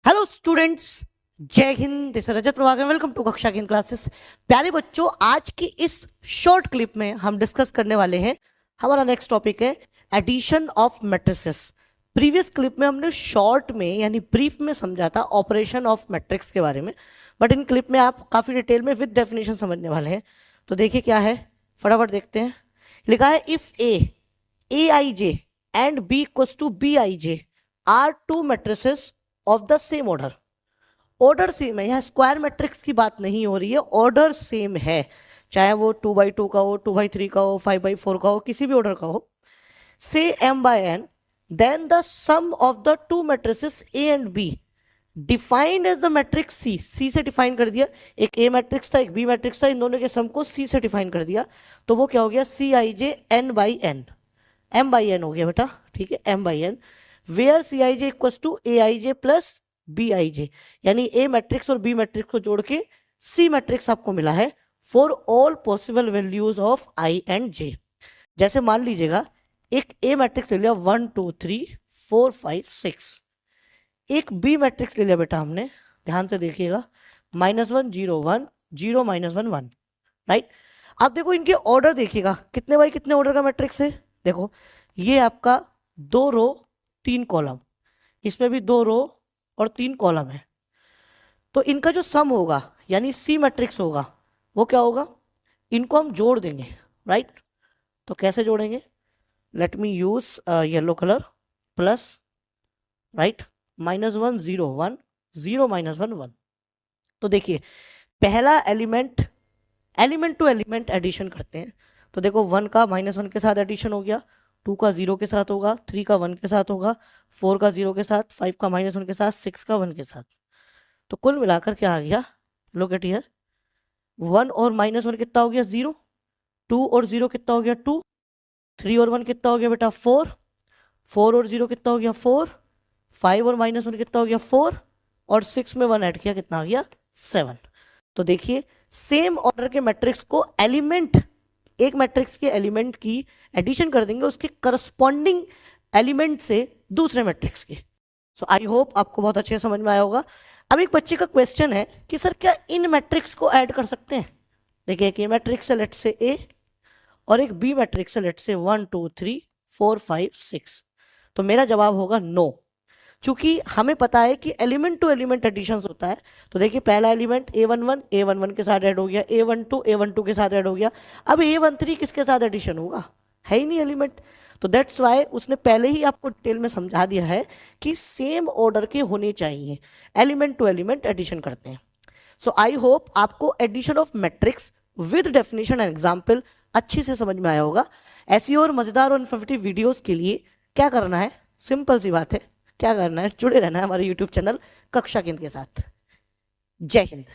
Hello students, जय हिंद। This is Rajat Prabhakar, welcome to कक्षा की क्लासेस। प्यारे बच्चों, आज की इस शॉर्ट क्लिप में हम डिस्कस करने वाले हैं, हमारा नेक्स्ट टॉपिक है addition of matrices. Previous clip में हमने शॉर्ट में यानी ब्रीफ में समझा था ऑपरेशन ऑफ मैट्रिक्स के बारे में, बट इन क्लिप में आप काफी डिटेल में विद डेफिनेशन समझने वाले हैं। तो देखिए क्या है, फटाफट देखते हैं। लिखा है if A i j and B equals to B i j are two matrices of the same order. Order same है, यहाँ स्क्वायर मैट्रिक्स की बात नहीं हो रही है, ऑर्डर सेम है, चाहे वो 2x2 का हो, 2x3 का हो, 5x4 का हो, किसी भी ऑर्डर का हो। से m by n, then the sum of the two matrices A and B defined as the matrix C। C से डिफाइन कर दिया, एक A मैट्रिक्स था, एक B मैट्रिक्स था, इन दोनों के सम को C से डिफाइन कर दिया, तो वो क्या हो गया, Cij n by n, m by n हो गया बेटा, ठीक है, m by n, where Cij equals to Aij plus Bij, यानी A मैट्रिक्स और B मैट्रिक्स को जोड़ के C मैट्रिक्स आपको मिला है for all possible values of I and J। जैसे मान लीजिएगा एक A मैट्रिक्स ले लिया 1 2 3 4 5 6, एक B मैट्रिक्स ले लिया बेटा हमने, ध्यान से देखिएगा, -1 0 1 0 -1 1, राइट। अब देखो इनके ऑर्डर देखिएगा, कितने बाई कितने ऑर्डर का मैट्रिक्स है। देखो ये आपका 2 रो 3 कॉलम, इसमें भी 2 रो और 3 कॉलम है, तो इनका जो सम होगा यानी C मैट्रिक्स होगा वो क्या होगा, इनको हम जोड़ देंगे, राइट। तो कैसे जोड़ेंगे, let me use yellow colour, plus, right, -1 0 1 0 -1 1। तो देखिए पहला एलिमेंट टू एलिमेंट एडिशन करते हैं, तो देखो 1 का -1 के साथ एडिशन हो गया, 2 का 0 के साथ होगा, 3 का 1 के साथ होगा, 4 का 0 के साथ, 5 का -1 के साथ, 6 का 1 के साथ। तो कुल मिलाकर क्या आ गया, लुक एट हियर, 1 और -1 कितना हो गया 0, 2 और 0 कितना हो गया 2, 3 और 1 कितना हो गया बेटा 4, 4 और 0 कितना हो गया 4, 5 और -1 कितना हो गया 4, और 6 में 1 ऐड किया कितना आ गया 7। तो देखिए सेम ऑर्डर के मैट्रिक्स को एलिमेंट, एक मैट्रिक्स के एलिमेंट की एडिशन कर देंगे उसके करस्पॉन्डिंग एलिमेंट से दूसरे मैट्रिक्स के। सो आई होप आपको बहुत अच्छे समझ में आया होगा। अब एक बच्चे का क्वेश्चन है कि सर क्या इन मैट्रिक्स को ऐड कर सकते हैं। देखिए एक ए मैट्रिक्स है लेट से ए, और एक बी मैट्रिक्स है लेट से 1 2 3 4 5 6। तो मेरा जवाब होगा नो, चूंकि हमें पता है कि एलिमेंट टू एलिमेंट एडिशन होता है। तो देखिए पहला एलिमेंट A11 के साथ ऐड हो गया, A12 के साथ ऐड हो गया, अब A13 किसके साथ एडिशन होगा, है ही नहीं एलिमेंट। तो दैट्स वाई उसने पहले ही आपको डिटेल में समझा दिया है कि सेम ऑर्डर के होने चाहिए, एलिमेंट टू एलिमेंट एडिशन करते हैं। सो आई होप आपको addition of matrix with definition and example अच्छी से समझ में आया होगा। ऐसी और मजेदार और इन्फॉर्मेटिव वीडियोस के लिए क्या करना है, सिंपल सी बात है, क्या करना है, जुड़े रहना है हमारे YouTube चैनल कक्षा केंद्र के साथ। जय हिंद।